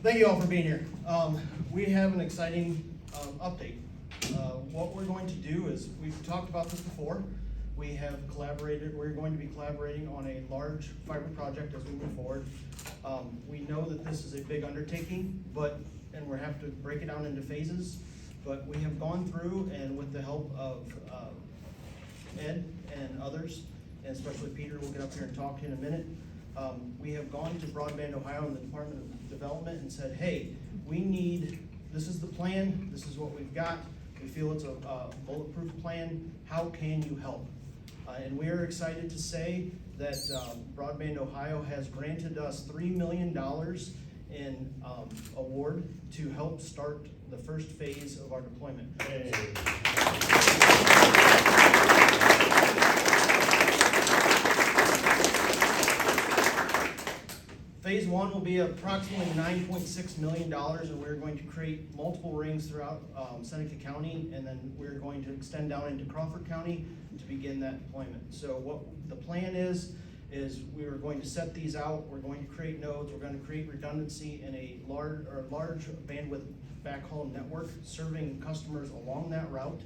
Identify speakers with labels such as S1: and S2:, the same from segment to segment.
S1: Thank you all for being here. We have an exciting update. What we're going to do is, we've talked about this before. We have collaborated, we're going to be collaborating on a large fiber project as we move forward. We know that this is a big undertaking, and we have to break it down into phases, but we have gone through, and with the help of Ed and others, and especially Peter, we'll get up here and talk in a minute. We have gone to BroadbandOhio and the Department of Development and said, hey, this is the plan, this is what we've got, we feel it's a bulletproof plan, how can you help? And we are excited to say that BroadbandOhio has granted us $3 million in award to help start the first phase of our deployment.
S2: Hey.
S1: Phase one will be approximately $9.6 million, and we're going to create multiple rings throughout Seneca County, and then we're going to extend down into Crawford County to begin that deployment. So what the plan is we are going to set these out, we're going to create nodes, we're going to create redundancy in a large bandwidth backhaul network serving customers along that route.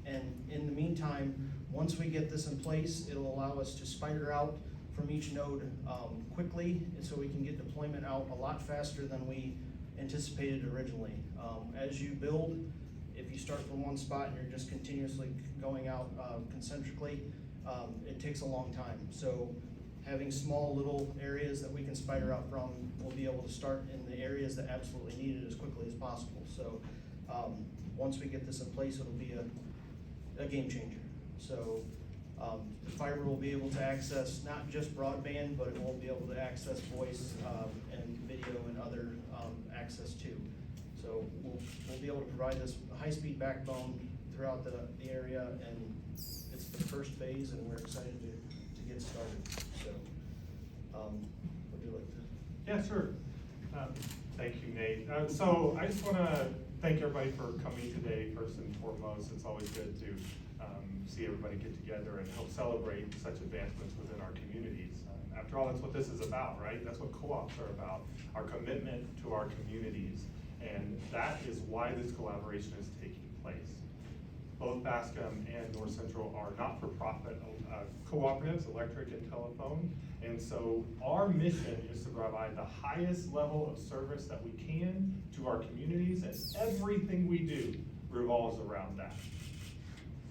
S1: And in the meantime, once we get this in place, it'll allow us to spider out from each node quickly, and so we can get deployment out a lot faster than we anticipated originally. As you build, if you start from one spot and you're just continuously going out concentrically, it takes a long time. So having small little areas that we can spider out from, we'll be able to start in the areas that absolutely need it as quickly as possible. So once we get this in place, it'll be a game changer. So the fiber will be able to access not just broadband, but it will be able to access voice and video and other access too. So we'll be able to provide this high-speed backbone throughout the area, and it's the first phase, and we're excited to get started. So, would you like to?
S2: Yeah, sure. Thank you, Nate. So I just want to thank everybody for coming today. First and foremost, it's always good to see everybody get together and help celebrate such advancements within our communities. After all, that's what this is about, right? That's what co-ops are about, our commitment to our communities. And that is why this collaboration is taking place. Both Bascom and North Central are not-for-profit cooperatives, electric and telephone. And so our mission is to provide the highest level of service that we can to our communities, and everything we do revolves around that.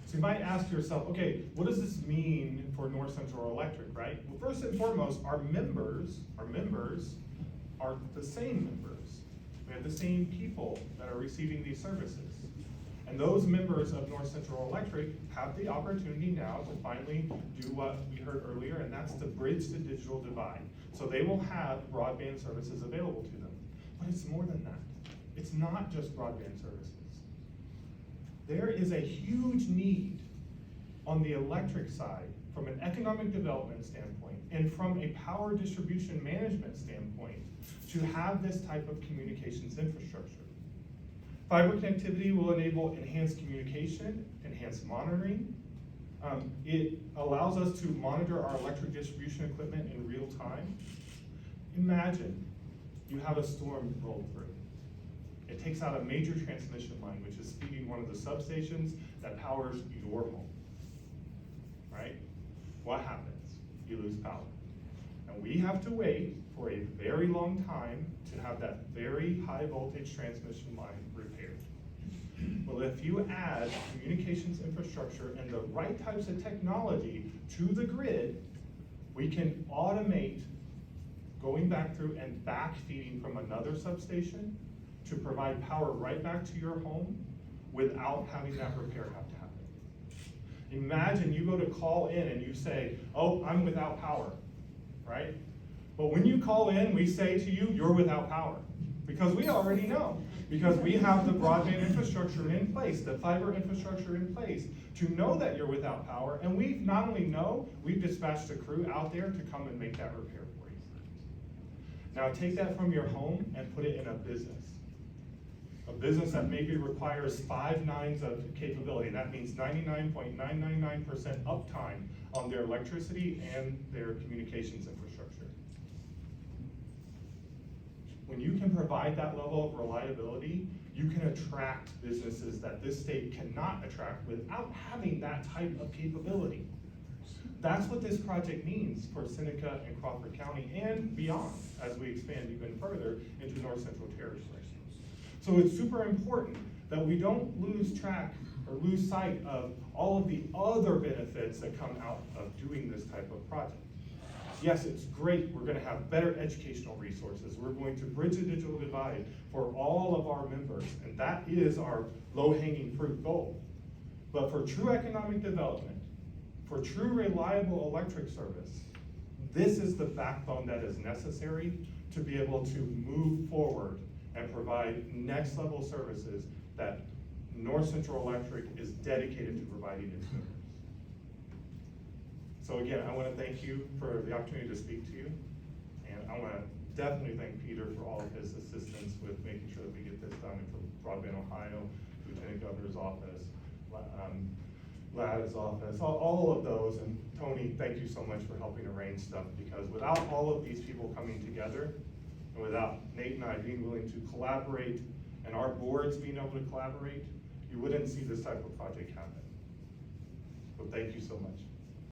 S2: So you might ask yourself, okay, what does this mean for North Central Electric, right? Well, first and foremost, our members are the same members. We have the same people that are receiving these services. And those members of North Central Electric have the opportunity now to finally do what we heard earlier, and that's to bridge the digital divide. So they will have broadband services available to them. But it's more than that. It's not just broadband services. There is a huge need on the electric side from an economic development standpoint and from a power distribution management standpoint to have this type of communications infrastructure. Fiber connectivity will enable enhanced communication, enhanced monitoring. It allows us to monitor our electric distribution equipment in real time. Imagine you have a storm roll through. It takes out a major transmission line, which is feeding one of the substations that powers your home, right? What happens? You lose power. And we have to wait for a very long time to have that very high voltage transmission line repaired. Well, if you add communications infrastructure and the right types of technology to the grid, we can automate going back through and back feeding from another substation to provide power right back to your home without having that repair have to happen. Imagine you go to call in and you say, oh, I'm without power, right? But when you call in, we say to you, you're without power. Because we already know. Because we have the broadband infrastructure in place, the fiber infrastructure in place, to know that you're without power. And we not only know, we've dispatched a crew out there to come and make that repair for you. Now take that from your home and put it in a business. A business that maybe requires 5 nines of capability. That means 99.999% uptime on their electricity and their communications infrastructure. When you can provide that level of reliability, you can attract businesses that this state cannot attract without having that type of capability. That's what this project means for Seneca and Crawford County and beyond as we expand even further into North Central Territory. So it's super important that we don't lose track or lose sight of all of the other benefits that come out of doing this type of project. Yes, it's great, we're gonna have better educational resources, we're going to bridge the digital divide for all of our members, and that is our low-hanging fruit goal. But for true economic development, for true reliable electric service, this is the backbone that is necessary to be able to move forward and provide next level services that North Central Electric is dedicated to providing its members. So again, I want to thank you for the opportunity to speak to you. And I want to definitely thank Peter for all of his assistance with making sure that we get this done, and for BroadbandOhio, Lieutenant Governor's office, Lad's office, all of those. And Tony, thank you so much for helping arrange stuff, because without all of these people coming together, and without Nate and I being willing to collaborate, and our boards being able to collaborate, you wouldn't see this type of project happen. So thank you so much.